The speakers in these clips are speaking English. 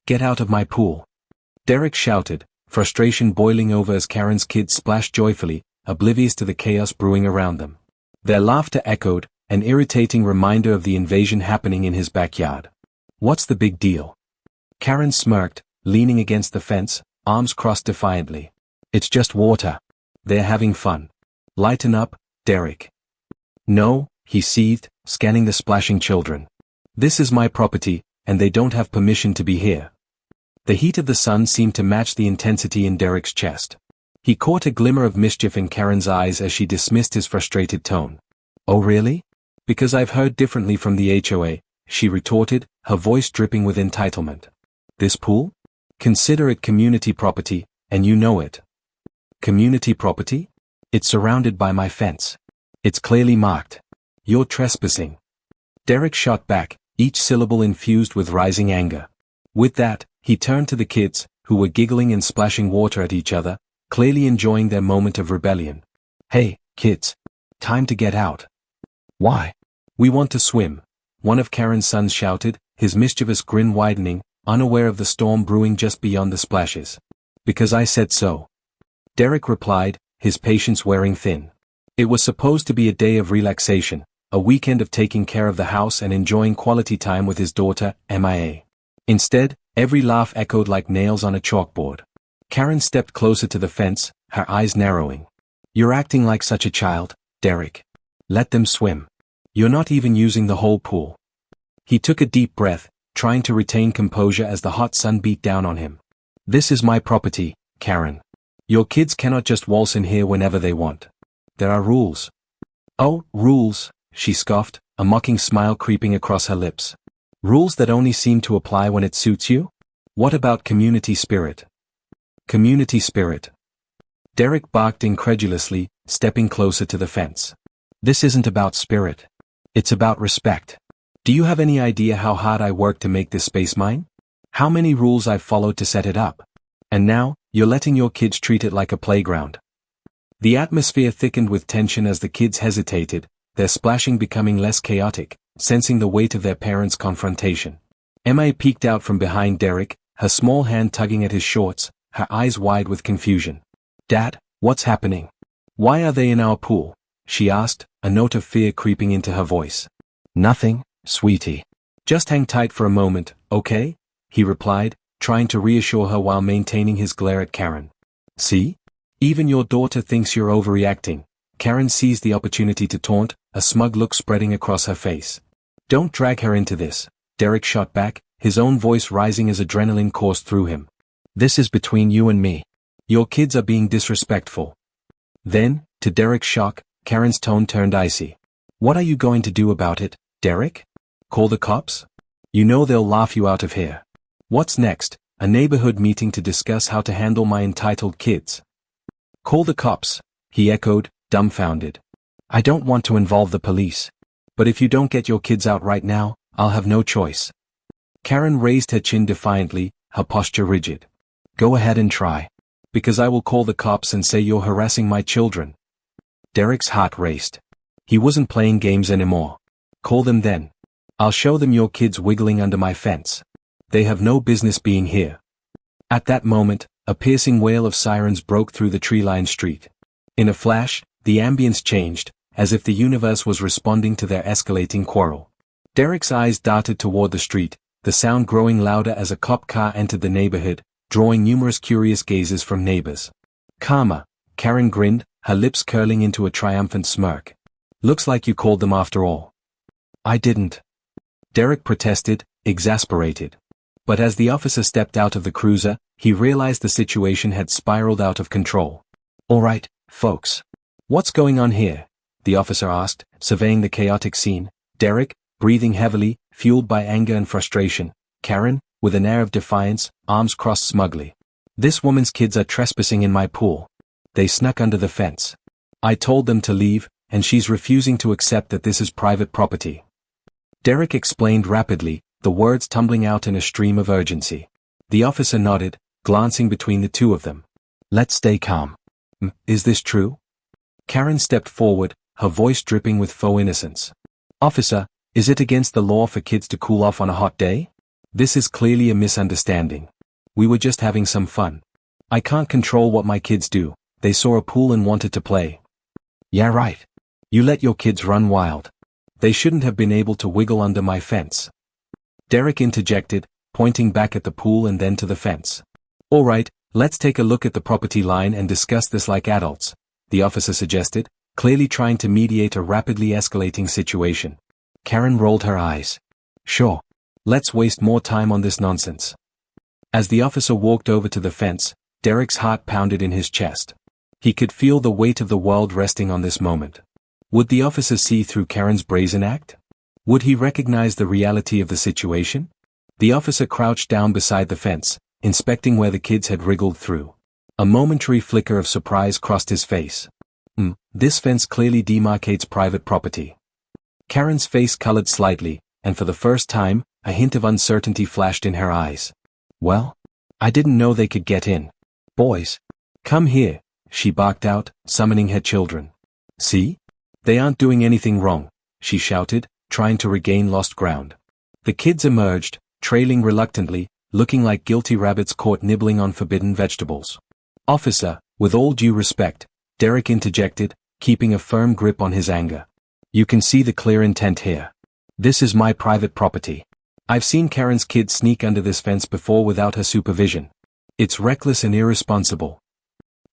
Get out of my pool. Derek shouted, frustration boiling over as Karen's kids splashed joyfully, oblivious to the chaos brewing around them. Their laughter echoed, an irritating reminder of the invasion happening in his backyard. What's the big deal? Karen smirked, leaning against the fence, arms crossed defiantly. It's just water. They're having fun. Lighten up, Derek. No, he seethed, scanning the splashing children. This is my property, and they don't have permission to be here. The heat of the sun seemed to match the intensity in Derek's chest. He caught a glimmer of mischief in Karen's eyes as she dismissed his frustrated tone. Oh really? Because I've heard differently from the HOA, she retorted, her voice dripping with entitlement. This pool? Consider it community property, and you know it. Community property? It's surrounded by my fence. It's clearly marked. You're trespassing. Derek shot back, each syllable infused with rising anger. With that, he turned to the kids, who were giggling and splashing water at each other, clearly enjoying their moment of rebellion. Hey, kids. Time to get out. Why? We want to swim, one of Karen's sons shouted, his mischievous grin widening, unaware of the storm brewing just beyond the splashes. Because I said so. Derek replied, his patience wearing thin. It was supposed to be a day of relaxation, a weekend of taking care of the house and enjoying quality time with his daughter, MIA. Instead, every laugh echoed like nails on a chalkboard. Karen stepped closer to the fence, her eyes narrowing. You're acting like such a child, Derek. Let them swim. You're not even using the whole pool. He took a deep breath, trying to retain composure as the hot sun beat down on him. This is my property, Karen. Your kids cannot just waltz in here whenever they want. There are rules. Oh, rules, she scoffed, a mocking smile creeping across her lips. Rules that only seem to apply when it suits you? What about community spirit? Community spirit. Derek barked incredulously, stepping closer to the fence. This isn't about spirit. It's about respect. Do you have any idea how hard I worked to make this space mine? How many rules I've followed to set it up? And now, you're letting your kids treat it like a playground. The atmosphere thickened with tension as the kids hesitated, their splashing becoming less chaotic, sensing the weight of their parents' confrontation. Emma peeked out from behind Derek, her small hand tugging at his shorts, her eyes wide with confusion. Dad, what's happening? Why are they in our pool? She asked, a note of fear creeping into her voice. Nothing, sweetie. Just hang tight for a moment, okay? He replied, trying to reassure her while maintaining his glare at Karen. See? Even your daughter thinks you're overreacting. Karen seized the opportunity to taunt, a smug look spreading across her face. Don't drag her into this, Derek shot back, his own voice rising as adrenaline coursed through him. This is between you and me. Your kids are being disrespectful. Then, to Derek's shock, Karen's tone turned icy. What are you going to do about it, Derek? Call the cops? You know they'll laugh you out of here. What's next? A neighborhood meeting to discuss how to handle my entitled kids. Call the cops, he echoed, dumbfounded. I don't want to involve the police. But if you don't get your kids out right now, I'll have no choice. Karen raised her chin defiantly, her posture rigid. Go ahead and try. Because I will call the cops and say you're harassing my children. Derek's heart raced. He wasn't playing games anymore. Call them then. I'll show them your kids wiggling under my fence. They have no business being here. At that moment, a piercing wail of sirens broke through the tree-lined street. In a flash, the ambience changed, as if the universe was responding to their escalating quarrel. Derek's eyes darted toward the street, the sound growing louder as a cop car entered the neighborhood, drawing numerous curious gazes from neighbors. Karma, Karen grinned, her lips curling into a triumphant smirk. Looks like you called them after all. I didn't. Derek protested, exasperated. But as the officer stepped out of the cruiser, he realized the situation had spiraled out of control. All right, folks. What's going on here? The officer asked, surveying the chaotic scene. Derek, breathing heavily, fueled by anger and frustration. Karen, with an air of defiance, arms crossed smugly. This woman's kids are trespassing in my pool. They snuck under the fence. I told them to leave, and she's refusing to accept that this is private property. Derek explained rapidly, the words tumbling out in a stream of urgency. The officer nodded, glancing between the two of them. Let's stay calm. Is this true? Karen stepped forward, her voice dripping with faux innocence. Officer, is it against the law for kids to cool off on a hot day? This is clearly a misunderstanding. We were just having some fun. I can't control what my kids do. They saw a pool and wanted to play. Yeah, right. You let your kids run wild. They shouldn't have been able to wiggle under my fence. Derek interjected, pointing back at the pool and then to the fence. All right, let's take a look at the property line and discuss this like adults, the officer suggested, clearly trying to mediate a rapidly escalating situation. Karen rolled her eyes. Sure. Let's waste more time on this nonsense. As the officer walked over to the fence, Derek's heart pounded in his chest. He could feel the weight of the world resting on this moment. Would the officer see through Karen's brazen act? Would he recognize the reality of the situation? The officer crouched down beside the fence, inspecting where the kids had wriggled through. A momentary flicker of surprise crossed his face. This fence clearly demarcates private property. Karen's face colored slightly, and for the first time, a hint of uncertainty flashed in her eyes. Well, I didn't know they could get in. Boys, come here, she barked out, summoning her children. See? They aren't doing anything wrong, she shouted, trying to regain lost ground. The kids emerged, trailing reluctantly, looking like guilty rabbits caught nibbling on forbidden vegetables. Officer, with all due respect, Derek interjected, keeping a firm grip on his anger. You can see the clear intent here. This is my private property. I've seen Karen's kids sneak under this fence before without her supervision. It's reckless and irresponsible.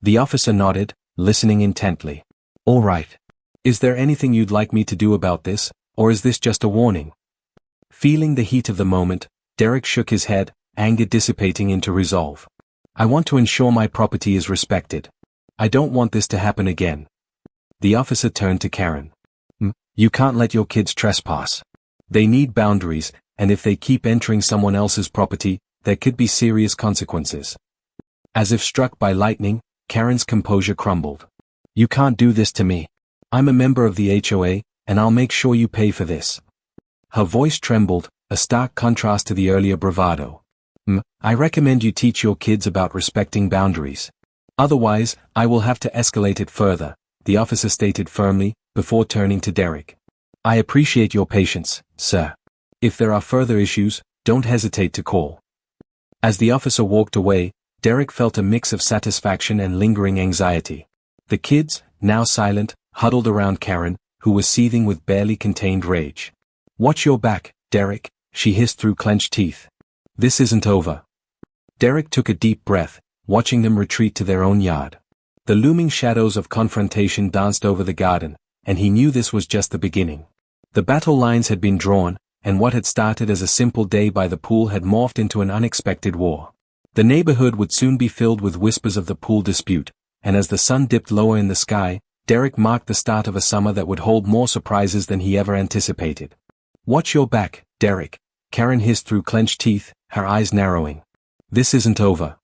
The officer nodded, listening intently. All right. Is there anything you'd like me to do about this, or is this just a warning? Feeling the heat of the moment, Derek shook his head, anger dissipating into resolve. I want to ensure my property is respected. I don't want this to happen again. The officer turned to Karen. You can't let your kids trespass. They need boundaries, and if they keep entering someone else's property, there could be serious consequences. As if struck by lightning, Karen's composure crumbled. You can't do this to me. I'm a member of the HOA, and I'll make sure you pay for this. Her voice trembled, a stark contrast to the earlier bravado. I recommend you teach your kids about respecting boundaries. Otherwise, I will have to escalate it further, the officer stated firmly, before turning to Derek. I appreciate your patience, sir. If there are further issues, don't hesitate to call. As the officer walked away, Derek felt a mix of satisfaction and lingering anxiety. The kids, now silent, huddled around Karen, who was seething with barely contained rage. Watch your back, Derek, she hissed through clenched teeth. This isn't over. Derek took a deep breath, watching them retreat to their own yard. The looming shadows of confrontation danced over the garden, and he knew this was just the beginning. The battle lines had been drawn, and what had started as a simple day by the pool had morphed into an unexpected war. The neighborhood would soon be filled with whispers of the pool dispute, and as the sun dipped lower in the sky, Derek marked the start of a summer that would hold more surprises than he ever anticipated. Watch your back, Derek, Karen hissed through clenched teeth, her eyes narrowing. This isn't over.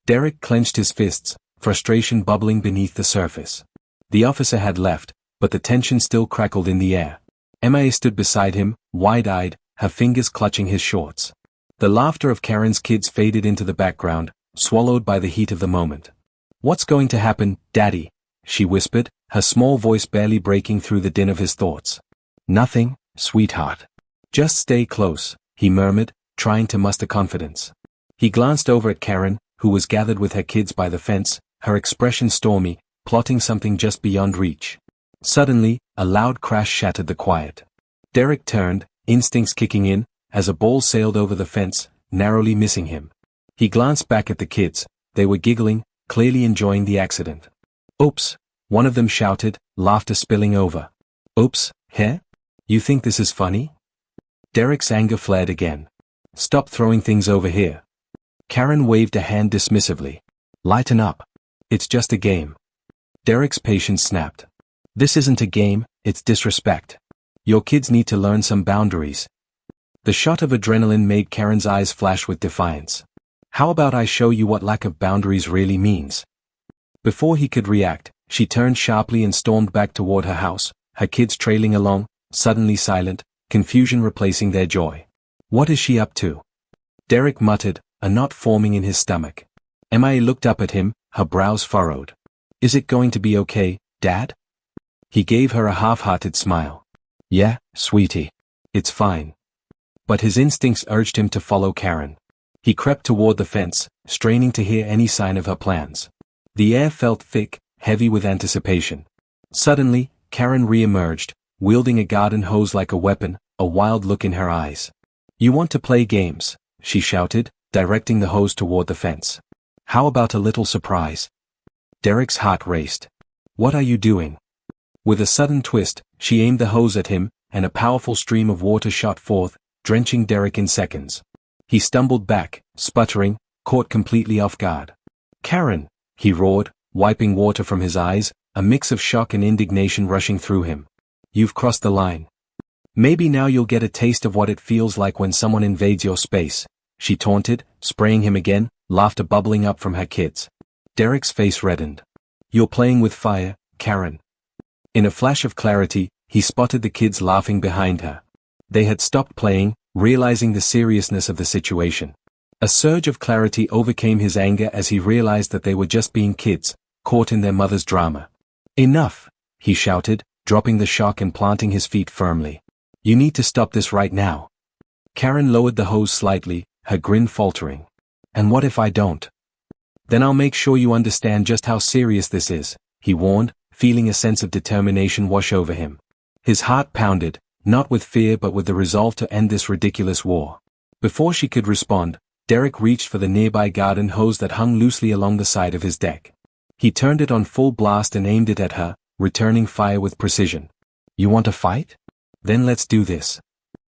Derek clenched his fists, frustration bubbling beneath the surface. The officer had left, but the tension still crackled in the air. Emma stood beside him, wide-eyed, her fingers clutching his shorts. The laughter of Karen's kids faded into the background, swallowed by the heat of the moment. What's going to happen, Daddy? She whispered, her small voice barely breaking through the din of his thoughts. Nothing, sweetheart. Just stay close, he murmured, trying to muster confidence. He glanced over at Karen, who was gathered with her kids by the fence, her expression stormy, plotting something just beyond reach. Suddenly, a loud crash shattered the quiet. Derek turned, instincts kicking in, as a ball sailed over the fence, narrowly missing him. He glanced back at the kids. They were giggling, clearly enjoying the accident. Oops, one of them shouted, laughter spilling over. Oops, heh? You think this is funny? Derek's anger flared again. Stop throwing things over here. Karen waved a hand dismissively. Lighten up. It's just a game. Derek's patience snapped. This isn't a game, it's disrespect. Your kids need to learn some boundaries. The shot of adrenaline made Karen's eyes flash with defiance. How about I show you what lack of boundaries really means? Before he could react, she turned sharply and stormed back toward her house, her kids trailing along, suddenly silent, confusion replacing their joy. What is she up to? Derek muttered, a knot forming in his stomach. Emma looked up at him, her brows furrowed. Is it going to be okay, Dad? He gave her a half-hearted smile. Yeah, sweetie. It's fine. But his instincts urged him to follow Karen. He crept toward the fence, straining to hear any sign of her plans. The air felt thick, heavy with anticipation. Suddenly, Karen re-emerged, wielding a garden hose like a weapon, a wild look in her eyes. "You want to play games?" she shouted, directing the hose toward the fence. "How about a little surprise?" Derek's heart raced. "What are you doing?" With a sudden twist, she aimed the hose at him, and a powerful stream of water shot forth, drenching Derek in seconds. He stumbled back, sputtering, caught completely off guard. "Karen!" he roared, wiping water from his eyes, a mix of shock and indignation rushing through him. "You've crossed the line. Maybe now you'll get a taste of what it feels like when someone invades your space," she taunted, spraying him again, laughter bubbling up from her kids. Derek's face reddened. "You're playing with fire, Karen." In a flash of clarity, he spotted the kids laughing behind her. They had stopped playing, realizing the seriousness of the situation. A surge of clarity overcame his anger as he realized that they were just being kids, caught in their mother's drama. "Enough!" he shouted, dropping the shock and planting his feet firmly. "You need to stop this right now." Karen lowered the hose slightly, her grin faltering. "And what if I don't?" "Then I'll make sure you understand just how serious this is," he warned, feeling a sense of determination wash over him. His heart pounded, not with fear but with the resolve to end this ridiculous war. Before she could respond, Derek reached for the nearby garden hose that hung loosely along the side of his deck. He turned it on full blast and aimed it at her, returning fire with precision. "You want to fight? Then let's do this."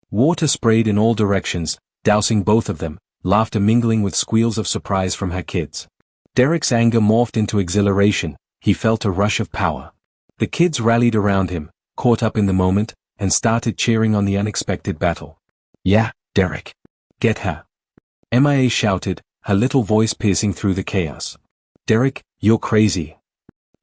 Water sprayed in all directions, dousing both of them, laughter mingling with squeals of surprise from her kids. Derek's anger morphed into exhilaration, he felt a rush of power. The kids rallied around him, caught up in the moment, and started cheering on the unexpected battle. "Yeah, Derek. Get her." MIA shouted, her little voice piercing through the chaos. "Derek, you're crazy."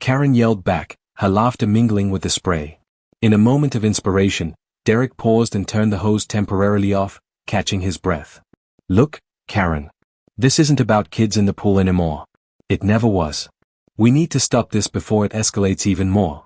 Karen yelled back, her laughter mingling with the spray. In a moment of inspiration, Derek paused and turned the hose temporarily off, catching his breath. "Look, Karen. This isn't about kids in the pool anymore. It never was. We need to stop this before it escalates even more."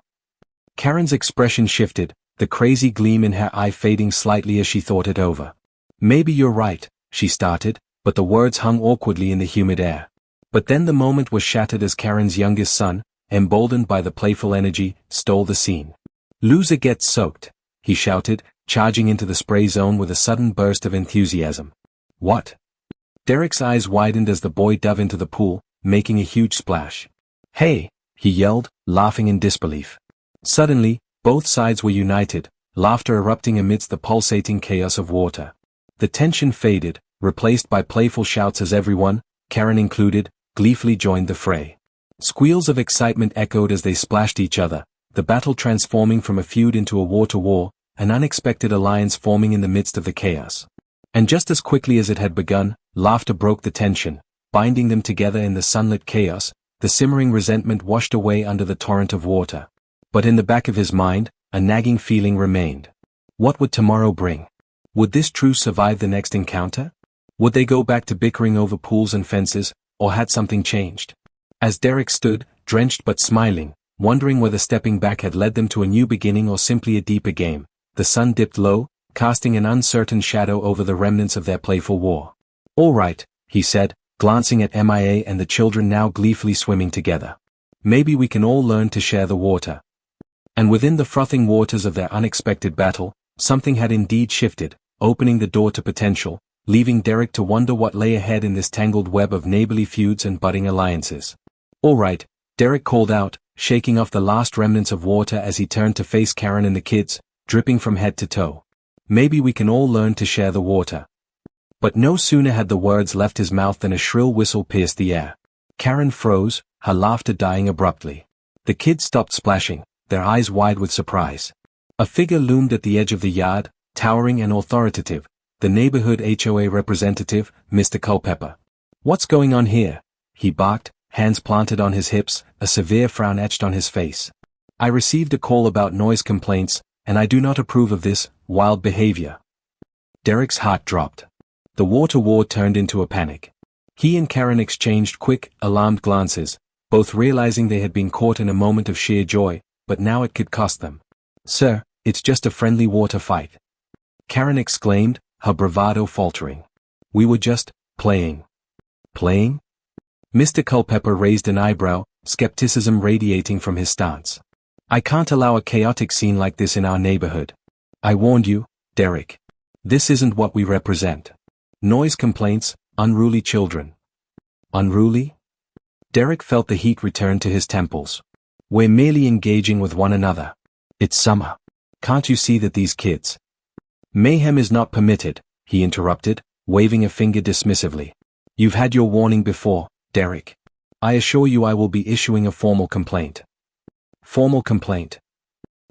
Karen's expression shifted, the crazy gleam in her eye fading slightly as she thought it over. "Maybe you're right," she started, but the words hung awkwardly in the humid air. But then the moment was shattered as Karen's youngest son, emboldened by the playful energy, stole the scene. "Loser gets soaked," he shouted, charging into the spray zone with a sudden burst of enthusiasm. "What?" Derek's eyes widened as the boy dove into the pool, making a huge splash. "Hey!" he yelled, laughing in disbelief. Suddenly, both sides were united, laughter erupting amidst the pulsating chaos of water. The tension faded, replaced by playful shouts as everyone, Karen included, gleefully joined the fray. Squeals of excitement echoed as they splashed each other, the battle transforming from a feud into a water war, an unexpected alliance forming in the midst of the chaos. And just as quickly as it had begun, laughter broke the tension, binding them together in the sunlit chaos, the simmering resentment washed away under the torrent of water. But in the back of his mind, a nagging feeling remained. What would tomorrow bring? Would this truce survive the next encounter? Would they go back to bickering over pools and fences, or had something changed? As Derek stood, drenched but smiling, wondering whether stepping back had led them to a new beginning or simply a deeper game, the sun dipped low, casting an uncertain shadow over the remnants of their playful war. "All right," he said, glancing at MIA and the children now gleefully swimming together. "Maybe we can all learn to share the water." And within the frothing waters of their unexpected battle, something had indeed shifted, opening the door to potential, leaving Derek to wonder what lay ahead in this tangled web of neighborly feuds and budding alliances. "All right," Derek called out, shaking off the last remnants of water as he turned to face Karen and the kids, dripping from head to toe. "Maybe we can all learn to share the water." But no sooner had the words left his mouth than a shrill whistle pierced the air. Karen froze, her laughter dying abruptly. The kids stopped splashing, their eyes wide with surprise. A figure loomed at the edge of the yard, towering and authoritative, the neighborhood HOA representative, Mr. Culpepper. "What's going on here?" he barked, hands planted on his hips, a severe frown etched on his face. "I received a call about noise complaints, and I do not approve of this wild behavior." Derek's heart dropped. The water war turned into a panic. He and Karen exchanged quick, alarmed glances, both realizing they had been caught in a moment of sheer joy, but now it could cost them. "Sir, it's just a friendly water fight," Karen exclaimed, her bravado faltering. We were just playing. Playing? Mr. Culpepper raised an eyebrow, skepticism radiating from his stance. I can't allow a chaotic scene like this in our neighborhood. I warned you, Derek. This isn't what we represent. Noise complaints, unruly children. Unruly? Derek felt the heat return to his temples. We're merely engaging with one another. It's summer. Can't you see that these kids? Mayhem is not permitted, he interrupted, waving a finger dismissively. You've had your warning before, Derek. I assure you I will be issuing a formal complaint. Formal complaint.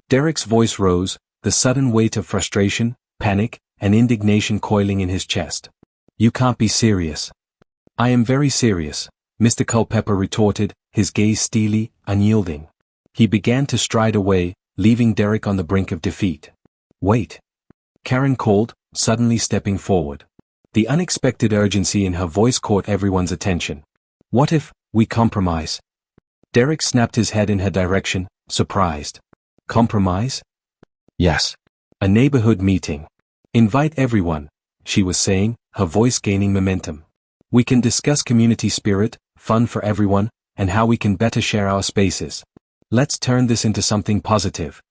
Derek's voice rose, the sudden weight of frustration, panic, and indignation coiling in his chest. You can't be serious. I am very serious, Mr. Culpepper retorted, his gaze steely, unyielding. He began to stride away, leaving Derek on the brink of defeat. Wait. Karen called, suddenly stepping forward. The unexpected urgency in her voice caught everyone's attention. What if we compromise? Derek snapped his head in her direction, surprised. Compromise? Yes. A neighborhood meeting. Invite everyone, she was saying, her voice gaining momentum. We can discuss community spirit, fun for everyone, and how we can better share our spaces. Let's turn this into something positive.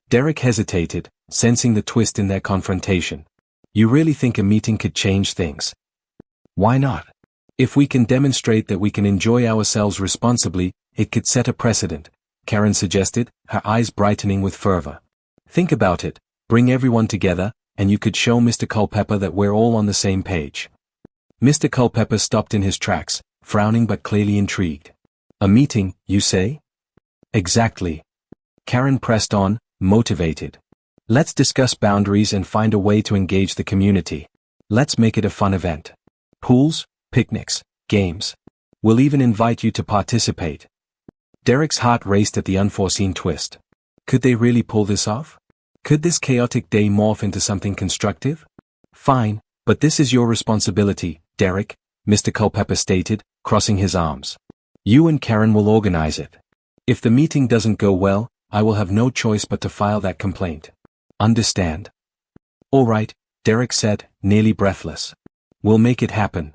Derek hesitated, sensing the twist in their confrontation. You really think a meeting could change things? Why not? If we can demonstrate that we can enjoy ourselves responsibly, it could set a precedent, Karen suggested, her eyes brightening with fervor. Think about it, bring everyone together, and you could show Mr. Culpepper that we're all on the same page. Mr. Culpepper stopped in his tracks, frowning but clearly intrigued. A meeting, you say? Exactly. Karen pressed on, motivated. Let's discuss boundaries and find a way to engage the community. Let's make it a fun event. Pools, picnics, games. We'll even invite you to participate. Derek's heart raced at the unforeseen twist. Could they really pull this off? Could this chaotic day morph into something constructive? Fine, but this is your responsibility, Derek, Mr. Culpepper stated, crossing his arms. You and Karen will organize it. If the meeting doesn't go well, I will have no choice but to file that complaint. Understand? All right, Derek said, nearly breathless. We'll make it happen.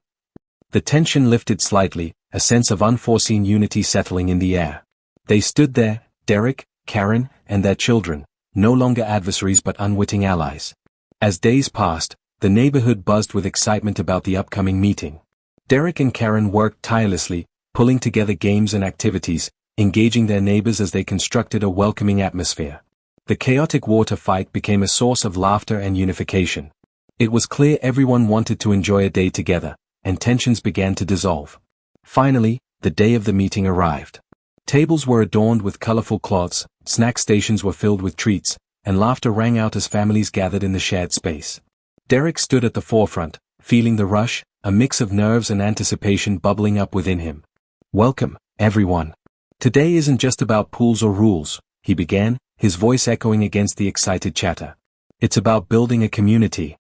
The tension lifted slightly, a sense of unforeseen unity settling in the air. They stood there, Derek, Karen, and their children, no longer adversaries but unwitting allies. As days passed, the neighborhood buzzed with excitement about the upcoming meeting. Derek and Karen worked tirelessly, pulling together games and activities, engaging their neighbors as they constructed a welcoming atmosphere. The chaotic water fight became a source of laughter and unification. It was clear everyone wanted to enjoy a day together, and tensions began to dissolve. Finally, the day of the meeting arrived. Tables were adorned with colorful cloths, snack stations were filled with treats, and laughter rang out as families gathered in the shared space. Derek stood at the forefront, feeling the rush, a mix of nerves and anticipation bubbling up within him. Welcome, everyone. Today isn't just about pools or rules, he began, his voice echoing against the excited chatter. It's about building a community.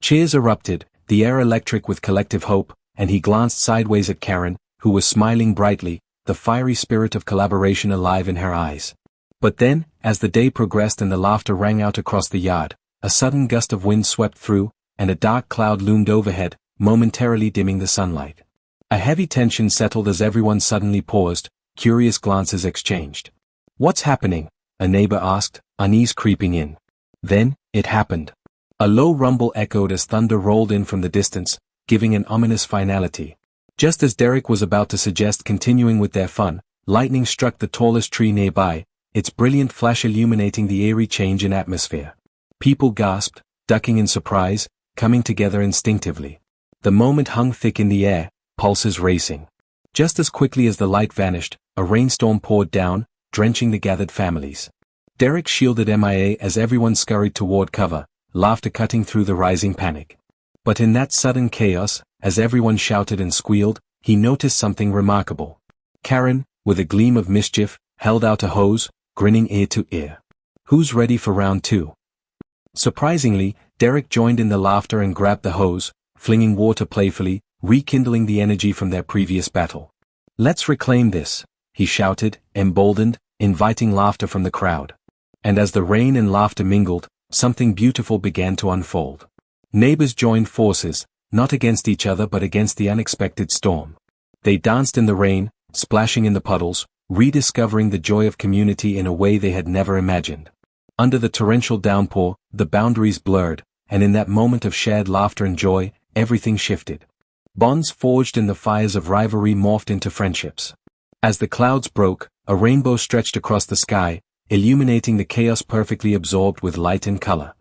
Cheers erupted, the air electric with collective hope, and he glanced sideways at Karen, who was smiling brightly, the fiery spirit of collaboration alive in her eyes. But then, as the day progressed and the laughter rang out across the yard, a sudden gust of wind swept through, and a dark cloud loomed overhead, momentarily dimming the sunlight. A heavy tension settled as everyone suddenly paused, curious glances exchanged. What's happening? A neighbor asked, unease creeping in. Then, it happened. A low rumble echoed as thunder rolled in from the distance, giving an ominous finality. Just as Derek was about to suggest continuing with their fun, lightning struck the tallest tree nearby, its brilliant flash illuminating the eerie change in atmosphere. People gasped, ducking in surprise, coming together instinctively. The moment hung thick in the air, pulses racing. Just as quickly as the light vanished, a rainstorm poured down, drenching the gathered families. Derek shielded MIA as everyone scurried toward cover, laughter cutting through the rising panic. But in that sudden chaos, as everyone shouted and squealed, he noticed something remarkable. Karen, with a gleam of mischief, held out a hose, grinning ear to ear. Who's ready for round two? Surprisingly, Derek joined in the laughter and grabbed the hose, flinging water playfully, rekindling the energy from their previous battle. Let's reclaim this, he shouted, emboldened, inviting laughter from the crowd. And as the rain and laughter mingled, something beautiful began to unfold. Neighbors joined forces, not against each other but against the unexpected storm. They danced in the rain, splashing in the puddles, rediscovering the joy of community in a way they had never imagined. Under the torrential downpour, the boundaries blurred, and in that moment of shared laughter and joy, everything shifted. Bonds forged in the fires of rivalry morphed into friendships. As the clouds broke, a rainbow stretched across the sky, illuminating the chaos perfectly absorbed with light and color.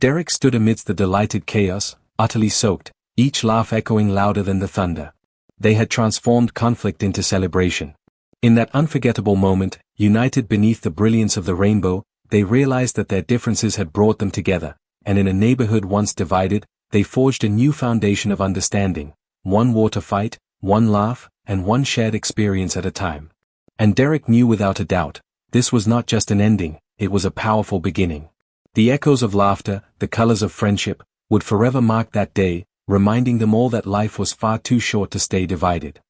Derek stood amidst the delighted chaos, utterly soaked, each laugh echoing louder than the thunder. They had transformed conflict into celebration. In that unforgettable moment, united beneath the brilliance of the rainbow, they realized that their differences had brought them together, and in a neighborhood once divided, they forged a new foundation of understanding, one war to fight, one laugh, and one shared experience at a time. And Derek knew without a doubt, this was not just an ending, it was a powerful beginning. The echoes of laughter, the colors of friendship, would forever mark that day, reminding them all that life was far too short to stay divided.